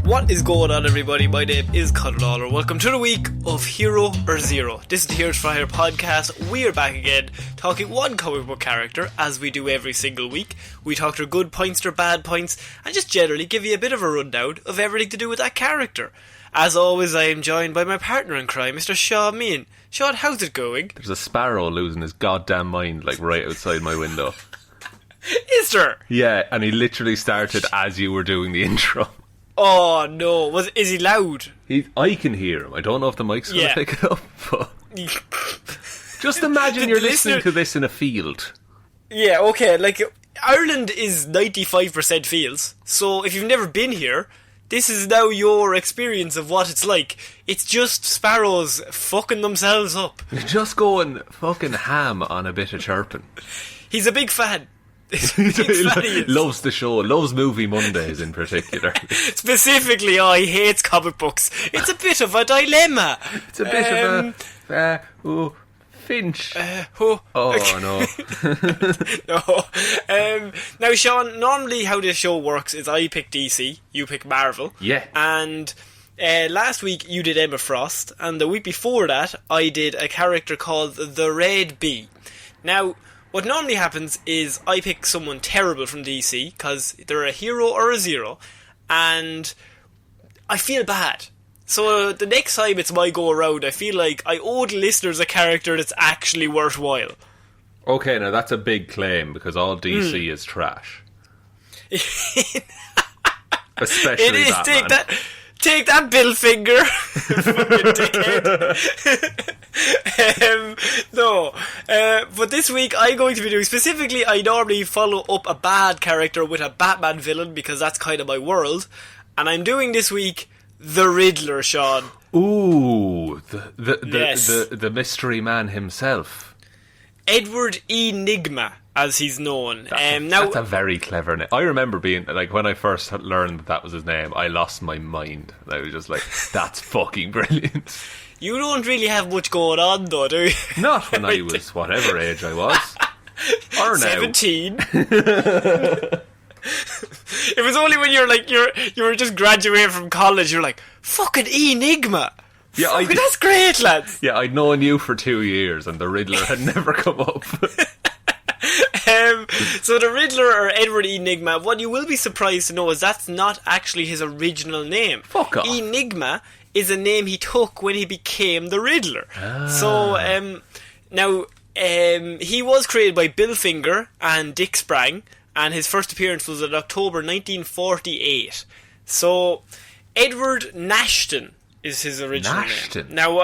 What is going on, everybody? My name is Ciara Lawler. Welcome to the week of Hero or Zero. This is the Heroes for Hire podcast. We are back again, talking one comic book character, as we do every single week. We talk their good points, their bad points, and just generally give you a bit of a rundown of everything to do with that character. As always, I am joined by my partner in crime, Mr. Shaun Meehan. Shaun, how's it going? There's a sparrow losing his goddamn mind, like, right outside my window. Is there? Yeah, and he literally started as you were doing the intro. Oh no, is he loud? I can hear him. I don't know if the mic's going to pick it up, but... Just imagine you're listening to this in a field. Yeah, okay, like, Ireland is 95% fields, so if you've never been here, this is now your experience of what it's like. It's just sparrows fucking themselves up. You're just going fucking ham on a bit of chirping. He's a big fan. He loves the show, loves Movie Mondays in particular. Specifically, he hates comic books. It's a bit of a dilemma. It's a bit of a Finch. Oh no. No. Now, Shaun, normally how this show works is I pick DC, you pick Marvel. Yeah. And last week you did Emma Frost, and the week before that I did a character called the Red Bee. Now, what normally happens is I pick someone terrible from DC because they're a hero or a zero, and I feel bad. So the next time it's my go around, I feel like I owe the listeners a character that's actually worthwhile. Okay, now that's a big claim because all DC is trash. Especially it is, Batman. Take that, Bill Finger. Fucking dickhead. But this week I'm going to be doing, specifically, I normally follow up a bad character with a Batman villain because that's kind of my world. And I'm doing this week the Riddler, Shaun. Ooh, the mystery man himself. Edward E.Nigma, as he's known. That's a very clever name. I remember being, like, when I first learned that was his name, I lost my mind. I was just like, that's fucking brilliant. You don't really have much going on, though, do you? Not when I was whatever age I was. Or now. 17. It was only when you're like, you were just graduating from college, you're like, fucking E.Nigma. Yeah, that's great, lads. Yeah, I'd known you for 2 years and the Riddler had never come up. So the Riddler, or Edward E.Nigma, what you will be surprised to know is that's not actually his original name. Fuck off. E.Nigma is a name he took when he became the Riddler. So, now, he was created by Bill Finger and Dick Sprang, and his first appearance was in October 1948. So, Edward Nashton is his original name. Now,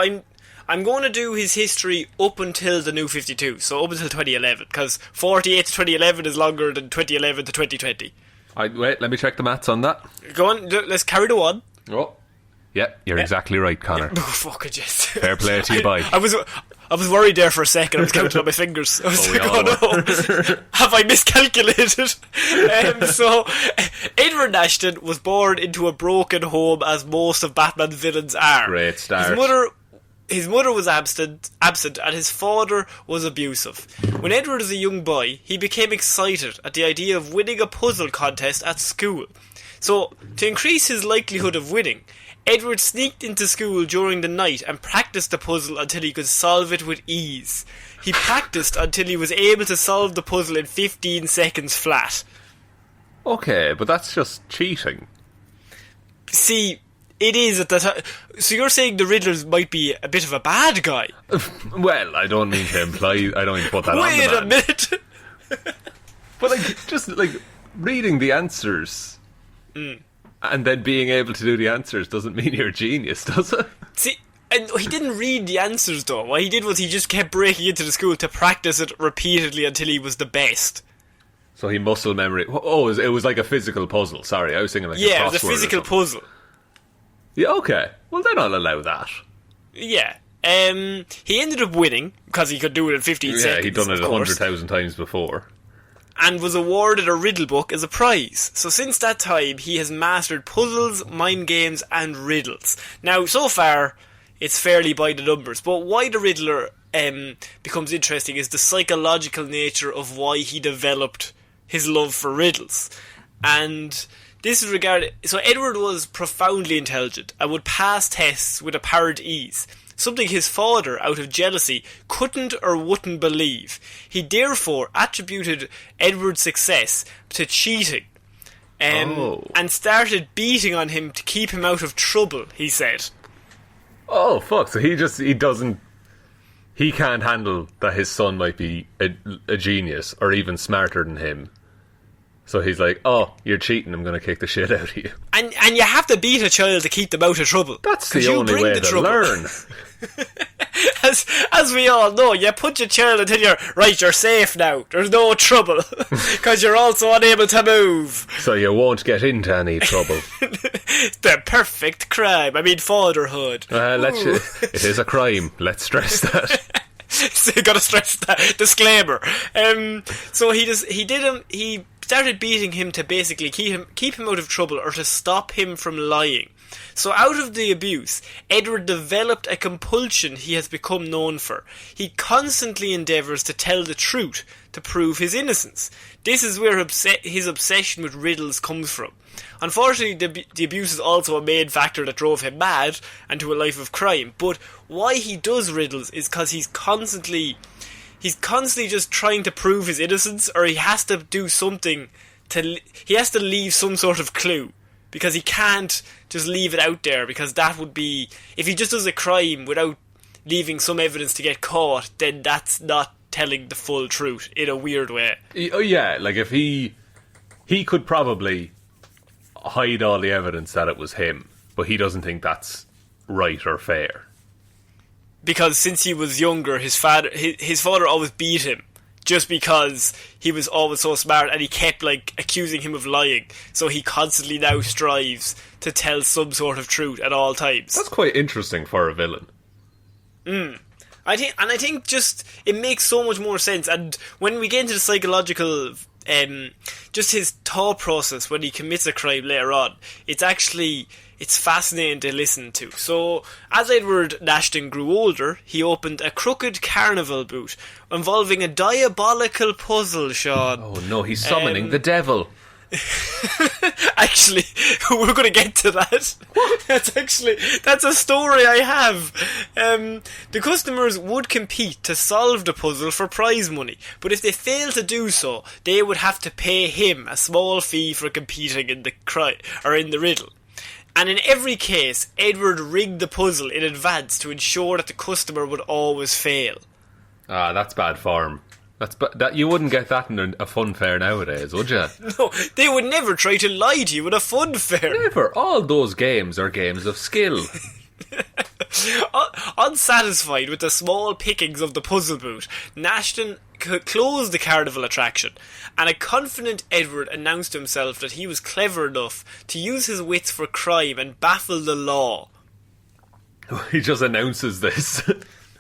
I'm going to do his history up until the New 52, so up until 2011, because 48 to 2011 is longer than 2011 to 2020. Wait, let me check the maths on that. Go on, let's carry the one. Oh, yeah, you're exactly right, Conor. Oh, fuck it, yes. Fair play to you, boy. I was worried there for a second. I was counting on my fingers. I was have I miscalculated? So, Edward Nashton was born into a broken home, as most of Batman's villains are. Great start. His mother was absent, and his father was abusive. When Edward was a young boy, he became excited at the idea of winning a puzzle contest at school. So, to increase his likelihood of winning, Edward sneaked into school during the night and practiced the puzzle until he could solve it with ease. He practiced until he was able to solve the puzzle in 15 seconds flat. Okay, but that's just cheating. See, it is at the time. So you're saying the Riddler might be a bit of a bad guy? Well, I don't mean to imply, I don't mean to put that on the man. Wait a minute! But, like, just, like, reading the answers... And then being able to do the answers doesn't mean you're a genius, does it? See, and he didn't read the answers, though. What he did was he just kept breaking into the school to practice it repeatedly until he was the best. So he muscle memory... Oh, it was like a physical puzzle. Sorry, I was thinking like a crossword. Yeah, it was a physical puzzle. Yeah, okay. Well, then I'll allow that. Yeah. He ended up winning, because he could do it in 15 seconds. Yeah, he'd done it 100,000 times before. And was awarded a riddle book as a prize. So since that time, he has mastered puzzles, mind games, and riddles. Now, so far, it's fairly by the numbers. But why the Riddler becomes interesting is the psychological nature of why he developed his love for riddles. And This is regarded. So Edward was profoundly intelligent and would pass tests with apparent ease, something his father, out of jealousy, couldn't or wouldn't believe. He therefore attributed Edward's success to cheating, and started beating on him to keep him out of trouble, he said. Oh, fuck. So he can't handle that his son might be a genius or even smarter than him. So he's like, oh, you're cheating, I'm going to kick the shit out of you. And you have to beat a child to keep them out of trouble. That's the only way to learn. As we all know, you put your child until you're safe now. There's no trouble. Because you're also unable to move. So you won't get into any trouble. The perfect crime. I mean, fatherhood. It is a crime. Let's stress that. So you gotta stress that. Disclaimer. So he started beating him to basically keep him out of trouble or to stop him from lying. So out of the abuse, Edward developed a compulsion he has become known for. He constantly endeavours to tell the truth to prove his innocence. This is where his obsession with riddles comes from. Unfortunately, the abuse is also a main factor that drove him mad and to a life of crime. But why he does riddles is because he's constantly just trying to prove his innocence, or he has to do something he has to leave some sort of clue, because he can't just leave it out there, because that would be, if he just does a crime without leaving some evidence to get caught, then that's not telling the full truth in a weird way. Oh yeah, like if he could probably hide all the evidence that it was him, but he doesn't think that's right or fair. Because since he was younger, his father always beat him, just because he was always so smart, and he kept accusing him of lying. So he constantly now strives to tell some sort of truth at all times. That's quite interesting for a villain. I think just it makes so much more sense. And when we get into the psychological, just his thought process when he commits a crime later on, it's fascinating to listen to. So, as Edward Nashton grew older, he opened a crooked carnival boot involving a diabolical puzzle, Shaun. Oh no, he's summoning the devil. Actually, we're going to get to that. That's a story I have. The customers would compete to solve the puzzle for prize money, but if they failed to do so, they would have to pay him a small fee for competing in the riddle. And in every case, Edward rigged the puzzle in advance to ensure that the customer would always fail. Ah, that's bad form. That you wouldn't get that in a fun fair nowadays, would you? No, they would never try to lie to you in a fun fair. Never. All those games are games of skill. Unsatisfied with the small pickings of the puzzle boot, Nashton closed the carnival attraction, and a confident Edward announced to himself that he was clever enough to use his wits for crime and baffle the law. He just announces this.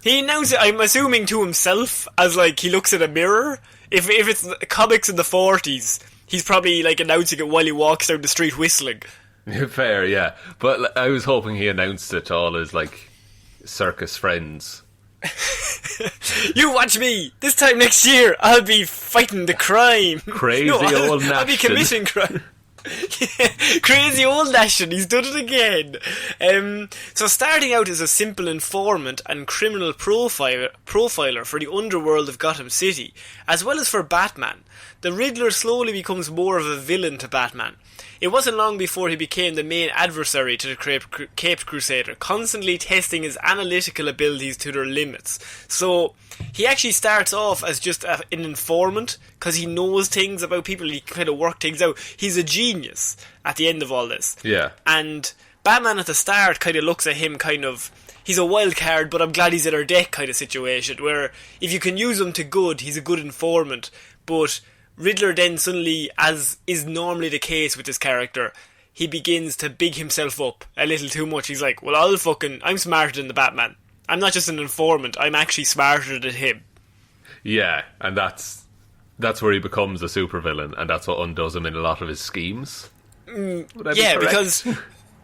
He announced it, I'm assuming, to himself, as he looks in a mirror. If it's comics in the 40s, he's probably announcing it while he walks down the street whistling. Fair, yeah. But I was hoping he announced it to all his circus friends. You watch me! This time next year, I'll be fighting the crime. Crazy old Nashton. I'll be committing crime. Crazy old Nashton, he's done it again. So starting out as a simple informant and criminal profiler for the underworld of Gotham City, as well as for Batman, the Riddler slowly becomes more of a villain to Batman. It wasn't long before he became the main adversary to the Caped Crusader, constantly testing his analytical abilities to their limits. So he actually starts off as just an informant, because he knows things about people, he kind of work things out. He's a genius at the end of all this. Yeah. And Batman at the start kind of looks at him he's a wild card, but I'm glad he's in our deck kind of situation, where if you can use him to good, he's a good informant. But Riddler then suddenly, as is normally the case with this character, he begins to big himself up a little too much. He's like, well, I'm smarter than the Batman. I'm not just an informant, I'm actually smarter than him. Yeah, and that's where he becomes a supervillain, and that's what undoes him in a lot of his schemes. Yeah, because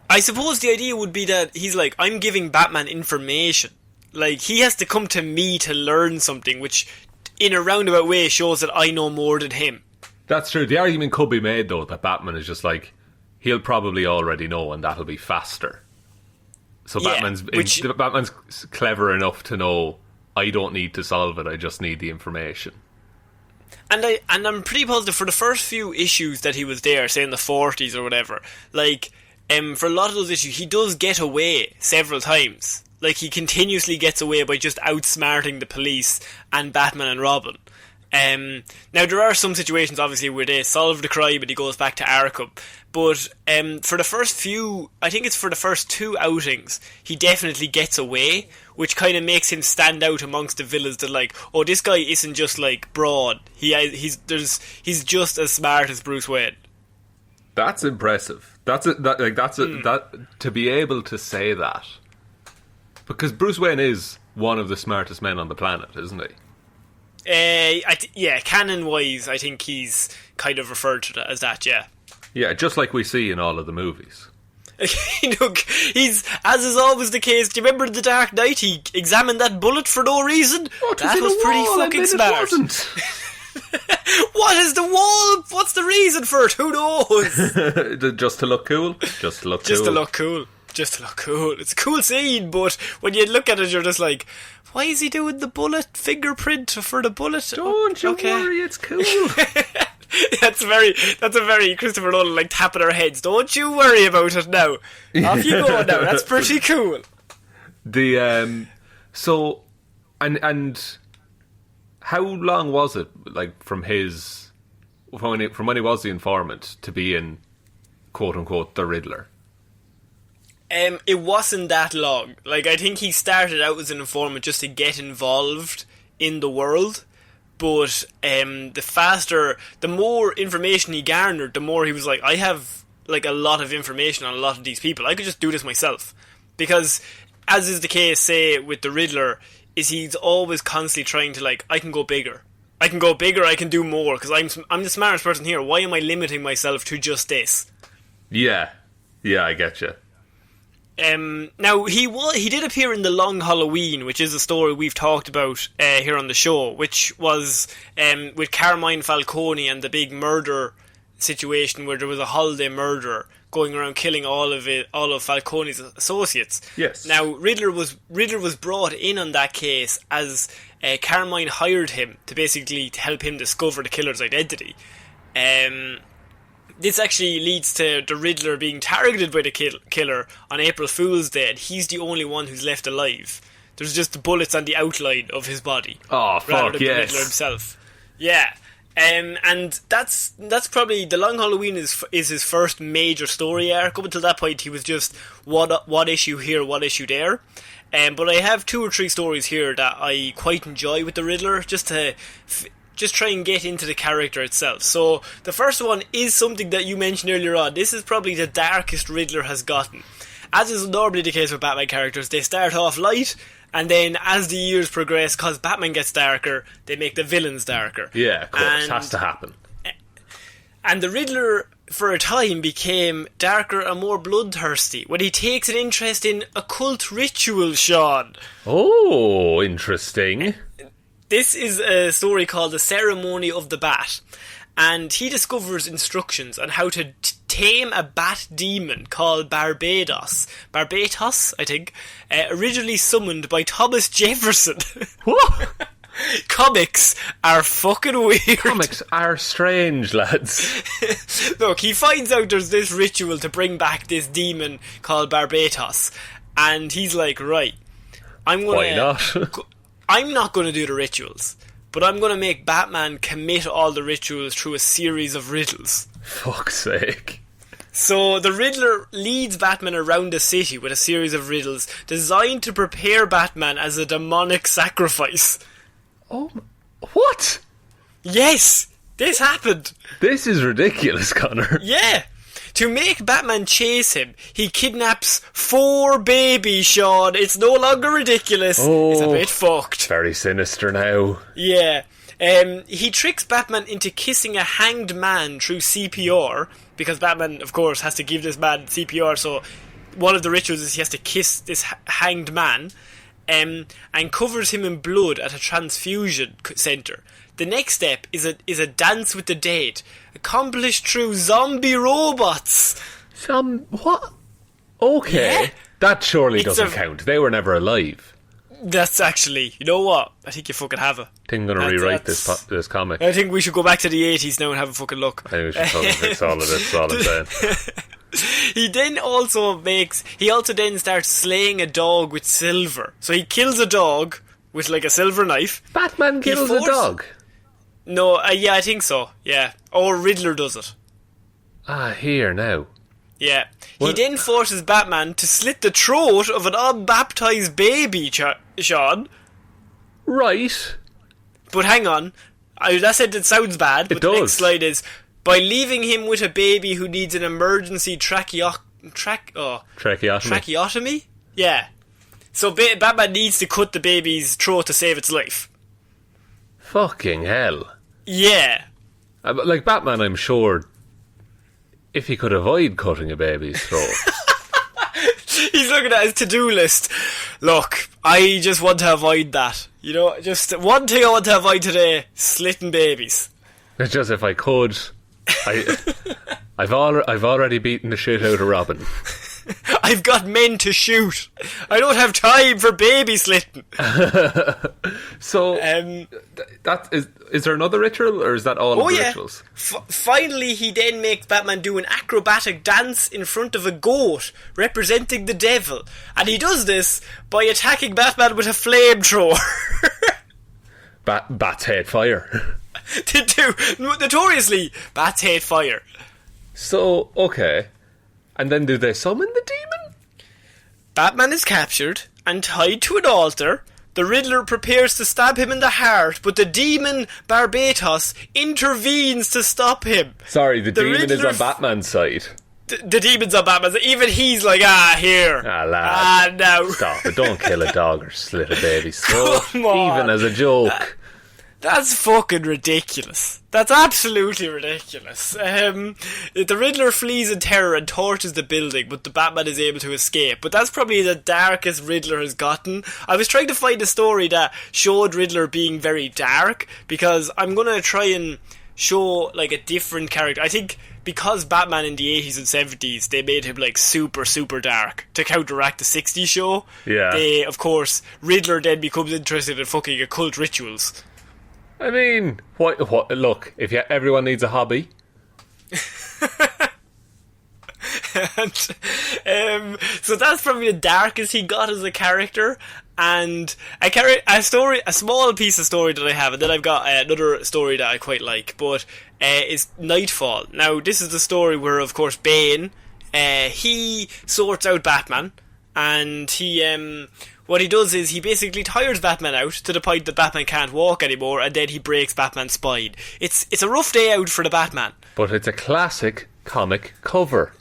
I suppose the idea would be that he's like, I'm giving Batman information. He has to come to me to learn something, which in a roundabout way shows that I know more than him. That's true. The argument could be made, though, that Batman is just he'll probably already know, and that'll be faster. So Yeah, Batman's clever enough to know, I don't need to solve it, I just need the information. And I'm pretty positive for the first few issues that he was there, say in the 40s or whatever, like, for a lot of those issues, he does get away several times. Like, he continuously gets away by just outsmarting the police and Batman and Robin. Now, there are some situations, obviously, where they solve the crime and he goes back to Arkham. But for the first few, I think it's for the first 2 outings, he definitely gets away, which kind of makes him stand out amongst the villains that, like, oh, this guy isn't just, like, broad. He's just as smart as Bruce Wayne. That's impressive. That to be able to say that, because Bruce Wayne is one of the smartest men on the planet, isn't he? Yeah, canon-wise, I think he's kind of referred to as that, yeah. Yeah, just like we see in all of the movies. Look, as is always the case, do you remember The Dark Knight? He examined that bullet for no reason? Oh, that was pretty fucking smart. What is the wall? What's the reason for it? Who knows? Just to look cool? Just to look cool. It's a cool scene, but when you look at it, you're just like, why is he doing the bullet fingerprint for the bullet? Don't you worry, it's cool. That's a very Christopher Nolan, like, tapping our heads. Don't you worry about it now. Off you go now. That's pretty cool. So how long was it, like, from when he was the informant to be in, quote unquote, the Riddler? It wasn't that long. Like, I think he started out as an informant just to get involved in the world. But the more information he garnered, the more he was like, I have, like, a lot of information on a lot of these people. I could just do this myself. Because, as is the case, say, with the Riddler, is he's always constantly trying to, like, I can go bigger, I can do more, because I'm the smartest person here. Why am I limiting myself to just this? Yeah, I get you. Now, he did appear in The Long Halloween, which is a story we've talked about here on the show, which was with Carmine Falcone and the big murder situation where there was a holiday murderer going around killing all of Falcone's associates. Yes. Now, Riddler was brought in on that case as Carmine hired him to help him discover the killer's identity. This actually leads to the Riddler being targeted by the killer on April Fool's Day, and he's the only one who's left alive. There's just the bullets on the outline of his body. Oh, rather fuck, than yes. the Riddler himself. Yeah. And that's probably The Long Halloween is his first major story arc. Up until that point, he was just what issue here, what issue there. But I have 2 or 3 stories here that I quite enjoy with the Riddler, just to try and get into the character itself. So the first one is something that you mentioned earlier on. This is probably the darkest Riddler has gotten. As is normally the case with Batman characters, they start off light, and then as the years progress, because Batman gets darker, they make the villains darker. Yeah, of course, it has to happen. And the Riddler, for a time, became darker and more bloodthirsty when he takes an interest in occult rituals, Shaun. Oh, interesting. This is a story called The Ceremony of the Bat, and he discovers instructions on how to tame a bat demon called Barbatos, I think, originally summoned by Thomas Jefferson. What? Comics are fucking weird. Comics are strange, lads. Look, he finds out there's this ritual to bring back this demon called Barbatos, and he's like, right, why not? I'm not going to do the rituals, but I'm going to make Batman commit all the rituals through a series of riddles. Fuck's sake. So the Riddler leads Batman around the city with a series of riddles designed to prepare Batman as a demonic sacrifice. Oh, what? Yes, this happened. This is ridiculous, Conor. Yeah. To make Batman chase him, he kidnaps 4 babies, Shaun. It's no longer ridiculous. Oh, it's a bit fucked. Very sinister now. Yeah. He tricks Batman into kissing a hanged man through CPR, because Batman, of course, has to give this man CPR, so one of the rituals is he has to kiss this hanged man, and covers him in blood at a transfusion centre. The next step is a dance with the dead, accomplished through zombie robots. What? Okay. Yeah. That surely doesn't count. They were never alive. That's actually... You know what? I think you fucking have it. I think I'm going to rewrite this comic. I think we should go back to the 80s now and have a fucking look. I think we should fucking fix all of this. That's all I'm saying. He then also then starts slaying a dog with silver. So he kills a dog with like a silver knife. Batman kills a dog? No, yeah, I think so. Yeah. Or Riddler does it. Here now. Yeah. He then forces Batman to slit the throat of an unbaptized baby, Shaun. Right. But hang on. That said, it sounds bad. But the next slide is, by leaving him with a baby who needs an emergency tracheotomy? Yeah. So Batman needs to cut the baby's throat to save its life. Fucking hell. Yeah. Like Batman, I'm sure, if he could avoid cutting a baby's throat. He's looking at his to-do list. Look, I just want to avoid that. You know, just one thing I want to avoid today, slitting babies. It's just if I could... I've already beaten the shit out of Robin. I've got men to shoot. I don't have time for baby slitting. So, is there another ritual, or is that all of the rituals? Finally, he then makes Batman do an acrobatic dance in front of a goat, representing the devil. And he does this by attacking Batman with a flamethrower. Bats hate fire. They do. Notoriously, bats hate fire. So, okay. And then do they summon the demon? Batman is captured and tied to an altar. The Riddler prepares to stab him in the heart, but the demon Barbatos intervenes to stop him. Sorry, the demon Riddler is on Batman's side. The demon's on Batman's side. Even he's like, here. Lad. No. Stop it. Don't kill a dog or slit a baby's throat. Even as a joke. That's fucking ridiculous. That's absolutely ridiculous. The Riddler flees in terror and torches the building, but the Batman is able to escape. But that's probably the darkest Riddler has gotten. I was trying to find a story that showed Riddler being very dark, because I'm going to try and show like a different character. I think because Batman in the 80s and 70s, they made him like super, super dark to counteract the 60s show. Yeah. Of course, Riddler then becomes interested in fucking occult rituals. I mean, what? Look, if everyone needs a hobby. And, so that's probably the darkest he got as a character. And a small piece of story that I have, and then I've got another story that I quite like, but is Nightfall. Now, this is the story where, of course, Bane, he sorts out Batman, and he what he does is he basically tires Batman out to the point that Batman can't walk anymore, and then he breaks Batman's spine. It's a rough day out for the Batman. But it's a classic comic cover.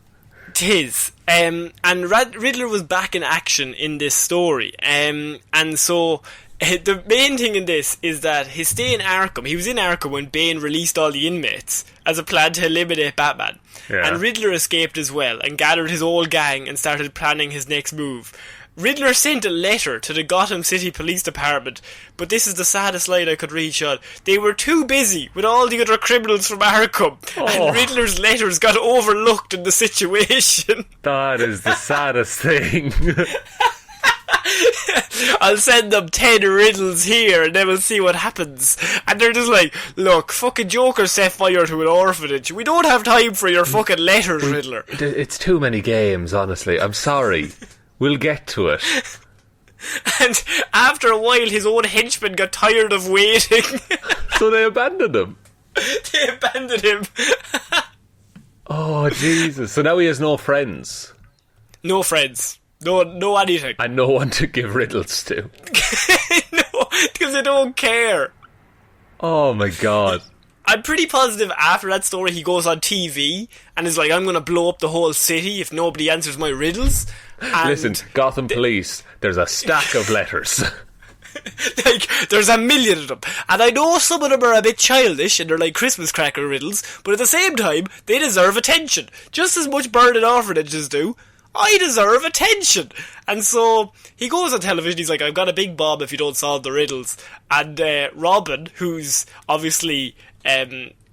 'Tis. And Riddler was back in action in this story. And so the main thing in this is that his stay in Arkham, he was in Arkham when Bane released all the inmates as a plan to eliminate Batman. Yeah. And Riddler escaped as well and gathered his whole gang and started planning his next move. Riddler sent a letter to the Gotham City Police Department, but this is the saddest line I could read, Shaun. They were too busy with all the other criminals from Arkham, and Riddler's letters got overlooked in the situation. That is the saddest thing. I'll send them 10 riddles here and then we'll see what happens. And they're just like, look, fucking Joker set fire to an orphanage. We don't have time for your fucking letters, Riddler. It's too many games, honestly. I'm sorry. We'll get to it. And after a while, his own henchmen got tired of waiting. So they abandoned him. They abandoned him. Oh, Jesus. So now he has no friends. No friends. No anything. And no one to give riddles to. No, because they don't care. Oh, my God. I'm pretty positive after that story he goes on TV and is like, I'm going to blow up the whole city if nobody answers my riddles. And listen, Gotham Police, there's a stack of letters. Like, there's a million of them. And I know some of them are a bit childish and they're like Christmas cracker riddles, but at the same time, they deserve attention. Just as much burning orphanages do. I deserve attention. And so he goes on television, he's like, I've got a big bomb if you don't solve the riddles. And Robin, who's obviously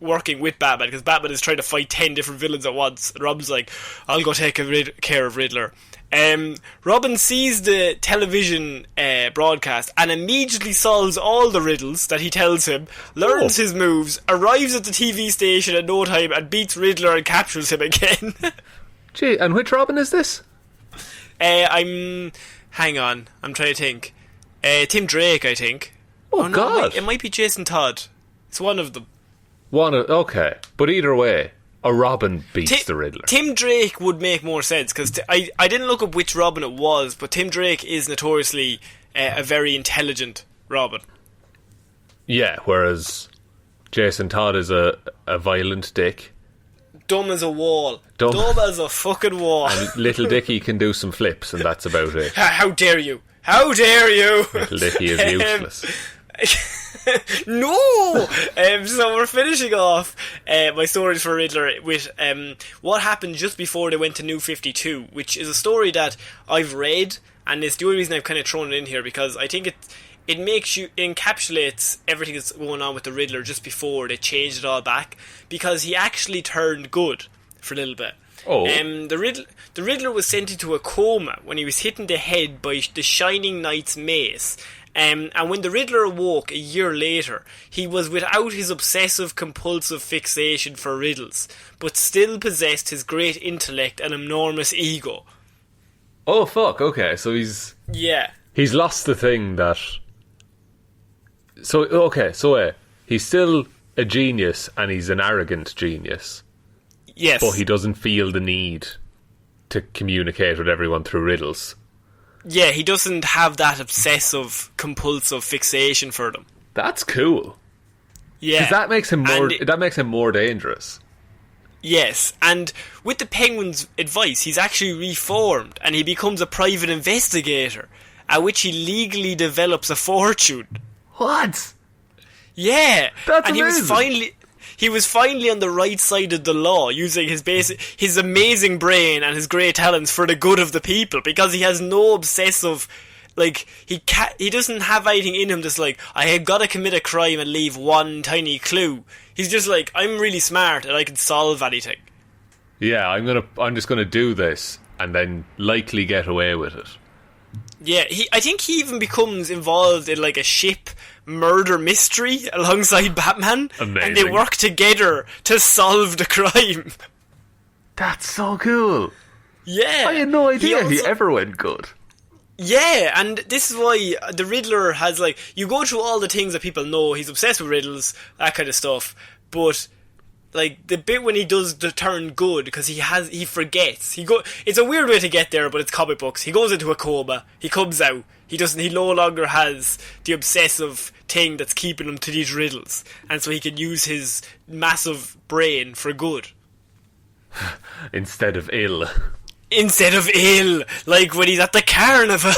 working with Batman, because Batman is trying to fight 10 different villains at once, and Robin's like, I'll go take care of Riddler. Robin sees the television broadcast and immediately solves all the riddles that he tells him, learns his moves, arrives at the TV station in no time, and beats Riddler and captures him again. Gee, and which Robin is this? Hang on, I'm trying to think. Tim Drake, I think. Oh, no, God. It might be Jason Todd. It's one of them. Okay, but either way, a Robin beats the Riddler. Tim Drake would make more sense, because I didn't look up which Robin it was, but Tim Drake is notoriously a very intelligent Robin. Yeah, whereas Jason Todd is a violent dick. Dumb as a wall. Dumb as a fucking wall. And Little Dicky can do some flips, and that's about it. How dare you? How dare you? Little Dicky is useless. No! So we're finishing off my stories for Riddler with what happened just before they went to New 52, which is a story that I've read, and it's the only reason I've kind of thrown it in here, because I think it encapsulates everything that's going on with the Riddler just before they changed it all back, because he actually turned good for a little bit. The Riddler was sent into a coma when he was hit in the head by the Shining Knight's mace. And when the Riddler awoke a year later, he was without his obsessive-compulsive fixation for riddles, but still possessed his great intellect and enormous ego. Oh, fuck, okay, so he's... Yeah. He's lost the thing that... So he's still a genius, and he's an arrogant genius. Yes. But he doesn't feel the need to communicate with everyone through riddles. Yeah, he doesn't have that obsessive, compulsive fixation for them. That's cool. Yeah. Because that makes him more dangerous. Yes, and with the Penguin's advice, he's actually reformed, and he becomes a private investigator, at which he legally develops a fortune. What? Yeah. That's and amazing. He was finally on the right side of the law, using his amazing brain and his great talents for the good of the people, because he has no obsessive, like, he doesn't have anything in him that's like, I have got to commit a crime and leave one tiny clue. He's just like, I'm really smart and I can solve anything. Yeah, I'm just gonna do this and then likely get away with it. Yeah, I think he even becomes involved in like a ship murder mystery alongside Batman. Amazing. And they work together to solve the crime. That's so cool. Yeah. I had no idea he ever went good. Yeah, and this is why the Riddler has, like, you go through all the things that people know, he's obsessed with riddles, that kind of stuff, but like the bit when he does the turn good, because he forgets. It's a weird way to get there, but it's comic books. He goes into a coma, he comes out, he no longer has the obsessive thing that's keeping him to these riddles, and so he can use his massive brain for good. Instead of ill. Like when he's at the carnival.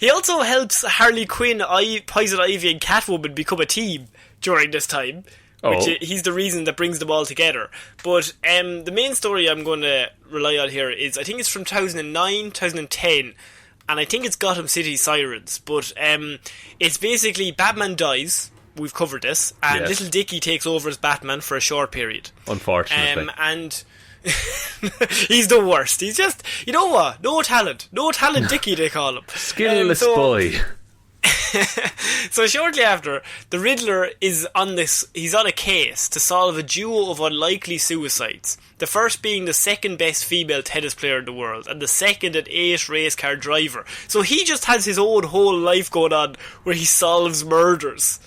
He also helps Harley Quinn, Poison Ivy and Catwoman become a team during this time. Which he's the reason that brings them all together. But the main story I'm going to rely on here is, I think it's from 2009, 2010, and I think it's Gotham City Sirens. But it's basically Batman dies. We've covered this, and yes. Little Dicky takes over as Batman for a short period. Unfortunately. And he's the worst. He's just, you know what? No talent Dicky, they call him. Skillless boy. So shortly after, the Riddler is he's on a case to solve a duo of unlikely suicides. The first being the second best female tennis player in the world, and the second an ace race car driver. So he just has his own whole life going on where he solves murders.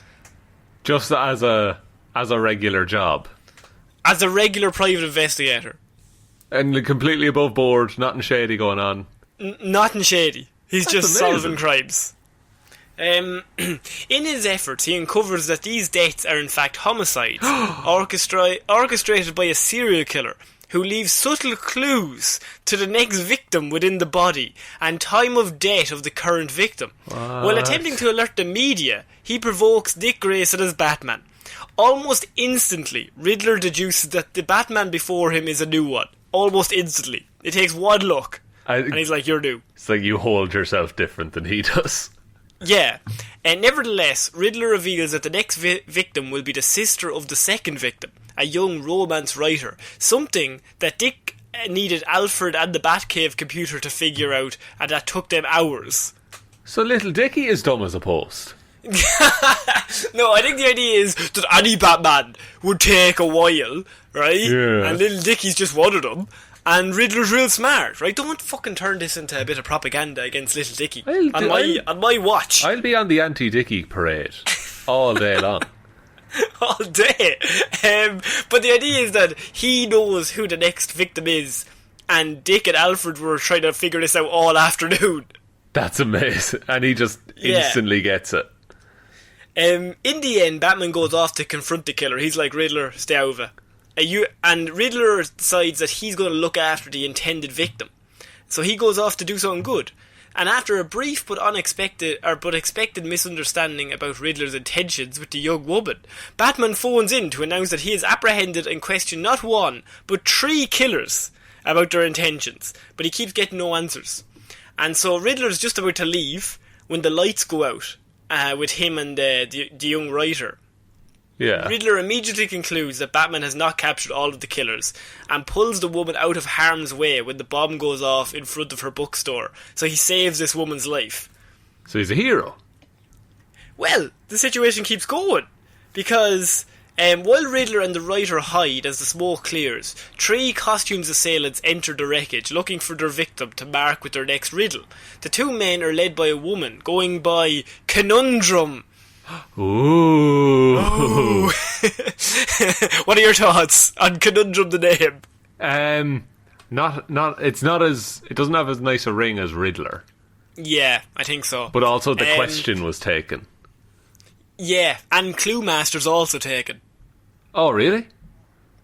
Just as a regular job. As a regular private investigator. And completely above board, nothing shady going on. Nothing shady. He's That's just amazing. solving crimes. In his efforts, he uncovers that these deaths are in fact homicides, orchestrated by a serial killer who leaves subtle clues to the next victim within the body and time of death of the current victim. While attempting to alert the media, he provokes Dick Grayson as Batman. Almost instantly, Riddler deduces that the Batman before him is a new one. Almost instantly. It takes one look, and he's like, you're new. It's like you hold yourself different than he does. Yeah. And nevertheless, Riddler reveals that the next victim will be the sister of the second victim, a young romance writer. Something that Dick needed Alfred and the Batcave computer to figure out, and that took them hours. So little Dickie is dumb as a post. No, I think the idea is that any Batman would take a while, right? Yeah. And little Dickie's just one of them. And Riddler's real smart, right? Don't fucking turn this into a bit of propaganda against little Dickie. On my watch. I'll be on the anti-Dickie parade all day long. All day. But the idea is that he knows who the next victim is, and Dick and Alfred were trying to figure this out all afternoon. That's amazing. And he just instantly gets it. In the end, Batman goes off to confront the killer. He's like, Riddler, stay out of it. And Riddler decides that he's going to look after the intended victim. So he goes off to do something good. And after a brief but expected misunderstanding about Riddler's intentions with the young woman, Batman phones in to announce that he has apprehended and questioned not one, but 3 killers about their intentions. But he keeps getting no answers. And so Riddler's just about to leave when the lights go out with him and the young writer. Yeah. Riddler immediately concludes that Batman has not captured all of the killers and pulls the woman out of harm's way when the bomb goes off in front of her bookstore. So he saves this woman's life. So he's a hero. Well, the situation keeps going because while Riddler and the writer hide as the smoke clears, 3 costumes assailants enter the wreckage looking for their victim to mark with their next riddle. The 2 men are led by a woman going by Conundrum. Ooh. What are your thoughts on Conundrum the name? It doesn't have as nice a ring as Riddler. Yeah, I think so. But also the question was taken. Yeah, and Cluemaster's also taken. Oh, really?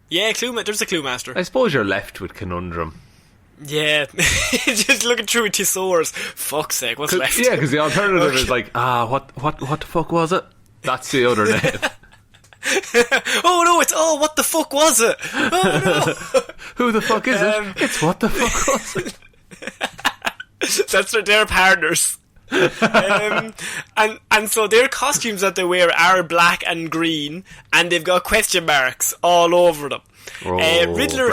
Yeah, there's a Cluemaster. I suppose you're left with Conundrum. Yeah, just looking through a thesaurus. Fuck's sake, what's left? Yeah, because the alternative is like, what the fuck was it? That's the other name. Oh no, it's what the fuck was it? Oh no. Who the fuck is it? It's what the fuck was it? That's their partners. And so their costumes that they wear are black and green, and they've got question marks all over them. Riddler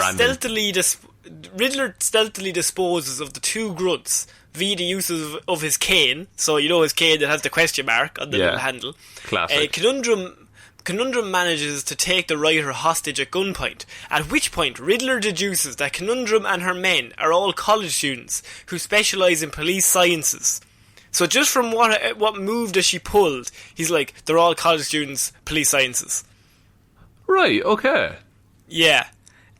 stealthily disposes of the 2 grunts via the use of his cane. So you know his cane that has the question mark on the little handle. Classic. Conundrum manages to take the writer hostage at gunpoint, at which point Riddler deduces that Conundrum and her men are all college students who specialise in police sciences. So just from what move that she pulled, he's like, they're all college students, police sciences. Right, okay. Yeah.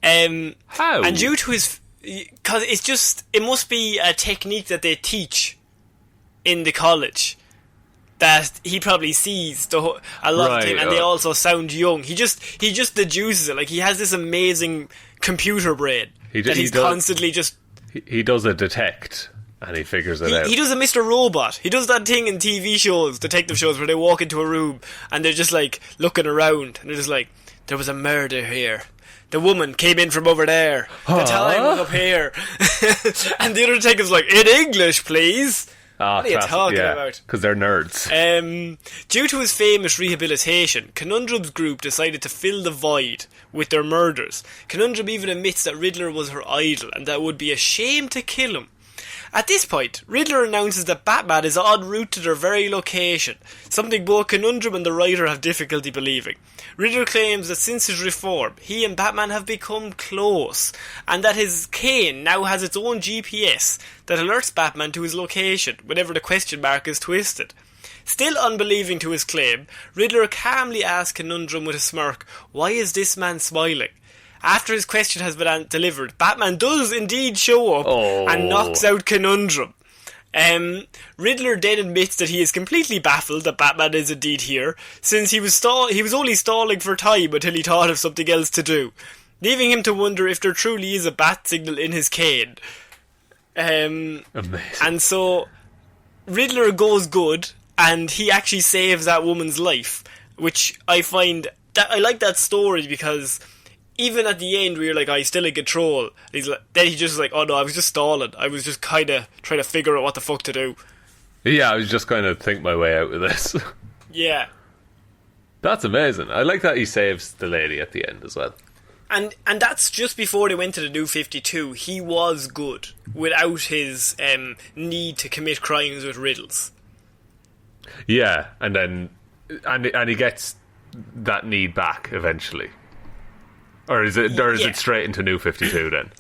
How? And due to his... Because it must be a technique that they teach in the college that he probably sees a lot of the time, and they also sound young. He just deduces it. Like, he has this amazing computer brain he's constantly just... He does a detect, and he figures it out. He does a Mr. Robot. He does that thing in TV shows, detective shows, where they walk into a room and they're just like looking around, and they're just like, there was a murder here. The woman came in from over there. The time was up here. And the other detective's like, in English, please. What are you talking about? Because they're nerds. Due to his famous rehabilitation, Conundrum's group decided to fill the void with their murders. Conundrum even admits that Riddler was her idol and that it would be a shame to kill him. At this point, Riddler announces that Batman is en route to their very location, something both Conundrum and the writer have difficulty believing. Riddler claims that since his reform, he and Batman have become close, and that his cane now has its own GPS that alerts Batman to his location whenever the question mark is twisted. Still unbelieving to his claim, Riddler calmly asks Conundrum with a smirk, "Why is this man smiling?" After his question has been delivered, Batman does indeed show up and knocks out Conundrum. Riddler then admits that he is completely baffled that Batman is indeed here, since he was only stalling for time until he thought of something else to do, leaving him to wonder if there truly is a bat signal in his cane. Amazing. And so Riddler goes good, and he actually saves that woman's life, which I find that I like that story because even at the end where you're like, he's still in control, then he's just like, oh no, I was just stalling. I was just kind of trying to figure out what the fuck to do. Yeah, I was just kind of think my way out of this. Yeah. That's amazing. I like that he saves the lady at the end as well. And that's just before they went to the New 52. He was good without his need to commit crimes with riddles. Yeah, and then and he gets that need back eventually. Or is it straight into New 52 then?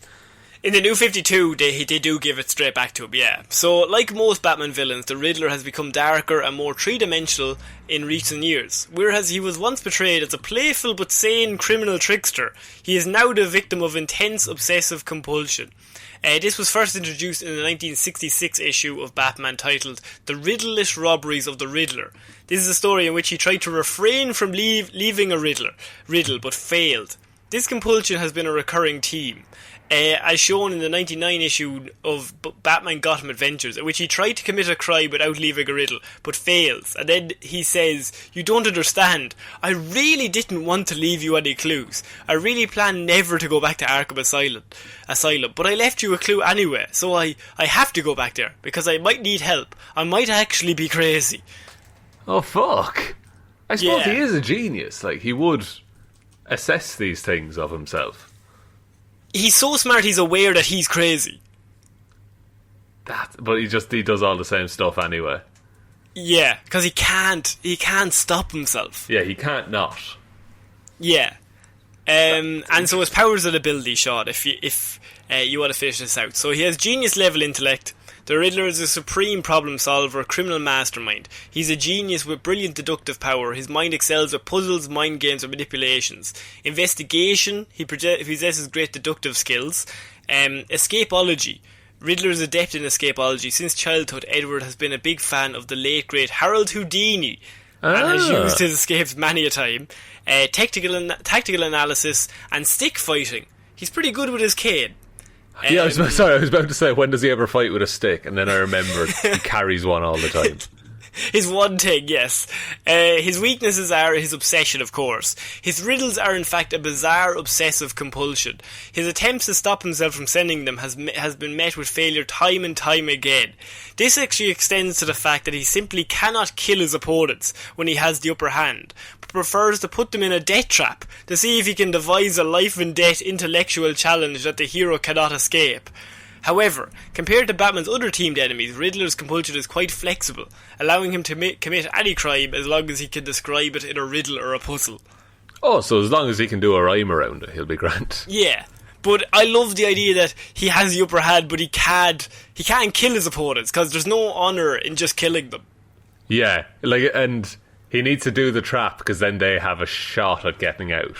In the New 52, they do give it straight back to him, yeah. So, like most Batman villains, the Riddler has become darker and more three-dimensional in recent years. Whereas he was once portrayed as a playful but sane criminal trickster, he is now the victim of intense obsessive compulsion. This was first introduced in the 1966 issue of Batman titled The Riddle-less Robberies of the Riddler. This is a story in which he tried to refrain from leaving a riddle, but failed. This compulsion has been a recurring theme. As shown in the 1999 issue of Batman Gotham Adventures, in which he tried to commit a crime without leaving a riddle, but fails. And then he says, "You don't understand. I really didn't want to leave you any clues. I really planned never to go back to Arkham Asylum, but I left you a clue anyway, so I have to go back there, because I might need help. I might actually be crazy." Oh, fuck. I suppose he is a genius. Like, he would assess these things of himself. He's so smart, he's aware that he's crazy. But he does all the same stuff anyway. Yeah, because he can't stop himself. Yeah, he can't not. Yeah. And so his powers and ability, Shaun, if you want to finish this out. So he has genius level intellect. The Riddler is a supreme problem solver, criminal mastermind. He's a genius with brilliant deductive power. His mind excels with puzzles, mind games, and manipulations. Investigation, he possesses great deductive skills. Escapology. Riddler is adept in escapology. Since childhood, Edward has been a big fan of the late great Harold Houdini and has used his escapes many a time. Tactical analysis and stick fighting. He's pretty good with his cane. Yeah, I was about to say, when does he ever fight with a stick? And then I remembered he carries one all the time. His one thing, yes. His weaknesses are his obsession, of course. His riddles are in fact a bizarre obsessive compulsion. His attempts to stop himself from sending them has been met with failure time and time again. This actually extends to the fact that he simply cannot kill his opponents when he has the upper hand, but prefers to put them in a death trap to see if he can devise a life and death intellectual challenge that the hero cannot escape. However, compared to Batman's other teamed enemies, Riddler's compulsion is quite flexible, allowing him to commit any crime as long as he can describe it in a riddle or a puzzle. Oh, so as long as he can do a rhyme around it, he'll be grand. Yeah, but I love the idea that he has the upper hand, but he can't kill his opponents, because there's no honour in just killing them. Yeah, and he needs to do the trap, because then they have a shot at getting out.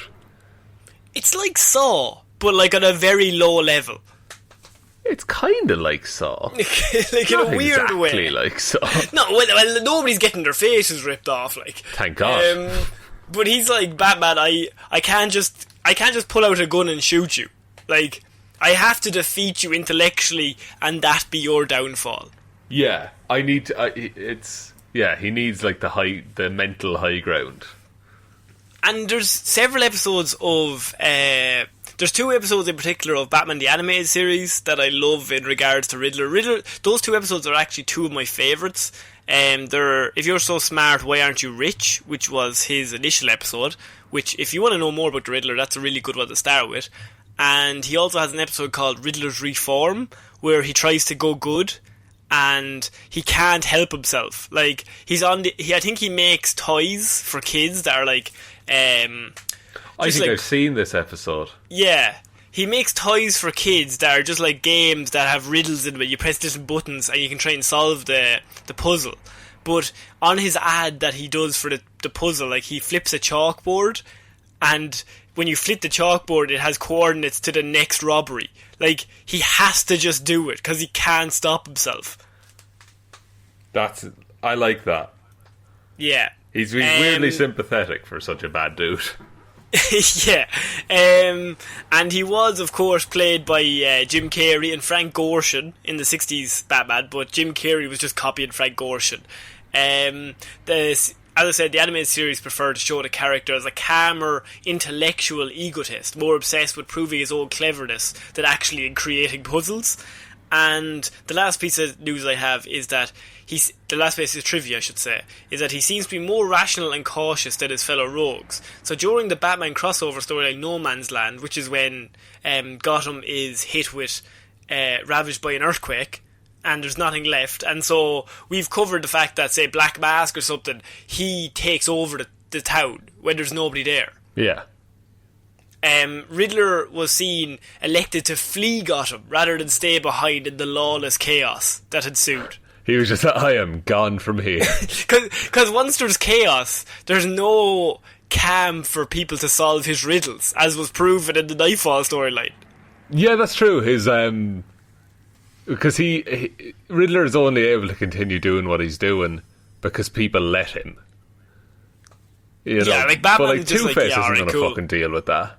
It's like Saw, but like on a very low level. It's kind of like Saw. Like in a weird way. Exactly like Saw. No, well, nobody's getting their faces ripped off, like. Thank God. But he's like, Batman, I can't just pull out a gun and shoot you. Like, I have to defeat you intellectually, and that be your downfall. Yeah, I need to. He needs like the mental high ground. And there's several episodes of. There's two episodes in particular of Batman the Animated Series that I love in regards to Riddler. Those two episodes are actually two of my favourites. They're If You're So Smart, Why Aren't You Rich?, which was his initial episode, which, if you want to know more about the Riddler, that's a really good one to start with. And he also has an episode called Riddler's Reform, where he tries to go good, and he can't help himself. Like, I think he makes toys for kids that are like... I think I've seen this episode. Yeah. He makes toys for kids that are just like games that have riddles in them. You press different buttons and you can try and solve the puzzle. But on his ad that he does for the puzzle, like, he flips a chalkboard, and when you flip the chalkboard, it has coordinates to the next robbery. Like, he has to just do it because he can't stop himself. I like that. Yeah. He's weirdly sympathetic for such a bad dude. Yeah. And he was, of course, played by Jim Carrey and Frank Gorshin in the 60s Batman, but Jim Carrey was just copying Frank Gorshin. As I said, the animated series preferred to show the character as a calmer, intellectual egotist, more obsessed with proving his own cleverness than actually in creating puzzles. And the last piece of news I have is that the last piece of trivia, I should say, is that he seems to be more rational and cautious than his fellow rogues. So during the Batman crossover storyline No Man's Land, which is when Gotham is hit with, ravaged by an earthquake, and there's nothing left, and so we've covered the fact that, say, Black Mask or something, he takes over the town when there's nobody there. Yeah. Riddler was seen elected to flee Gotham rather than stay behind in the lawless chaos that ensued. He was just, I am gone from here. Because once there's chaos, there's no calm for people to solve his riddles, as was proven in the Nightfall storyline. Yeah, that's true. His because Riddler is only able to continue doing what he's doing because people let him. You know? Yeah, like Batman, but like Two-Face isn't going to fucking deal with that.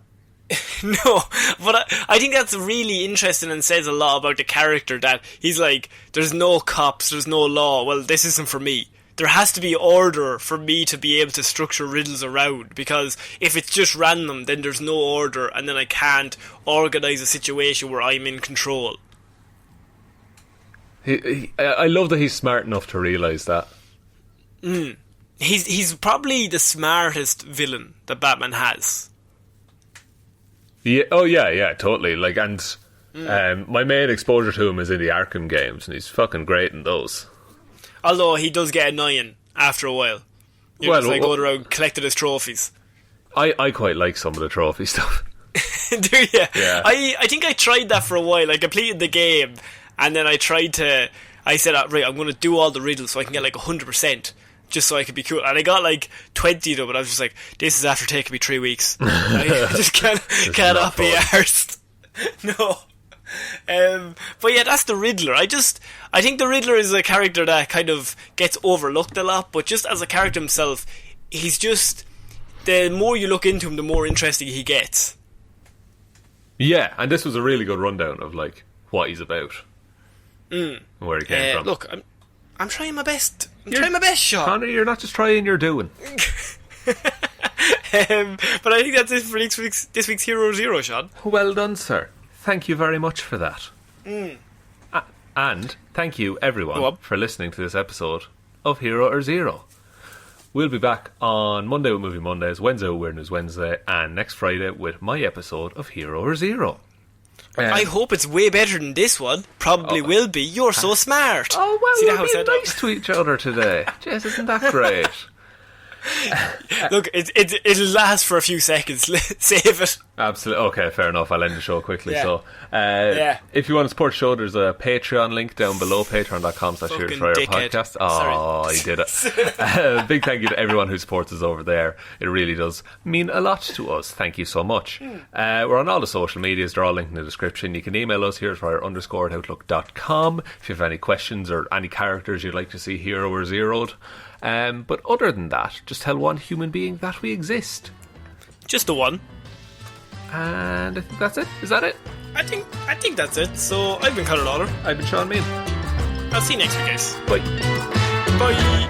No, but I think that's really interesting and says a lot about the character, that he's like, there's no cops, there's no law, well, this isn't for me. There has to be order for me to be able to structure riddles around, because if it's just random, then there's no order, and then I can't organise a situation where I'm in control. I love that he's smart enough to realise that. He's probably the smartest villain that Batman has. Yeah, yeah, totally. Like, and my main exposure to him is in the Arkham games, and he's fucking great in those. Although he does get annoying after a while. You're just like going around collecting his trophies. I quite like some of the trophy stuff. Do you? Yeah. I think I tried that for a while. I completed the game, and then I said, right, I'm going to do all the riddles so I can get like 100%. Just so I could be cool. And I got like 20 of them, and I was just like, this is after taking me 3 weeks. I just cannot be arsed. No. But yeah, that's the Riddler. I think the Riddler is a character that kind of gets overlooked a lot, but just as a character himself, he's just, the more you look into him, the more interesting he gets. Yeah, and this was a really good rundown of like what he's about. And where he came from. Look, I'm trying my best. Trying my best, Shaun. Conor, you're not just trying, you're doing. But I think that's it for this week's Hero Zero, Shaun. Well done, sir. Thank you very much for that. And thank you, everyone, for listening to this episode of Hero or Zero. We'll be back on Monday with Movie Mondays, Wednesday with Weird News Wednesday, and next Friday with my episode of Hero or Zero. I hope it's way better than this one. Probably will be. You're so smart. Oh, well, we're being nice to each other today. Jess, isn't that great? Look, it'll last for a few seconds. Save it. Absolutely. Okay, fair enough. I'll end the show quickly. Yeah. So, if you want to support the show, there's a Patreon link down below, patreon.com/HeroesForYourPodcast. Oh, he did it. Big thank you to everyone who supports us over there. It really does mean a lot to us. Thank you so much. We're on all the social medias. They're all linked in the description. You can email us, heroesforyour_@outlook.com, if you have any questions or any characters you'd like to see hero or zeroed. But other than that, just tell one human being that we exist. Just the one. And I think that's it. Is that it? I think that's it. So I've been Conor Lawler. I've been Shaun Mean. I'll see you next week, guys. Bye. Bye.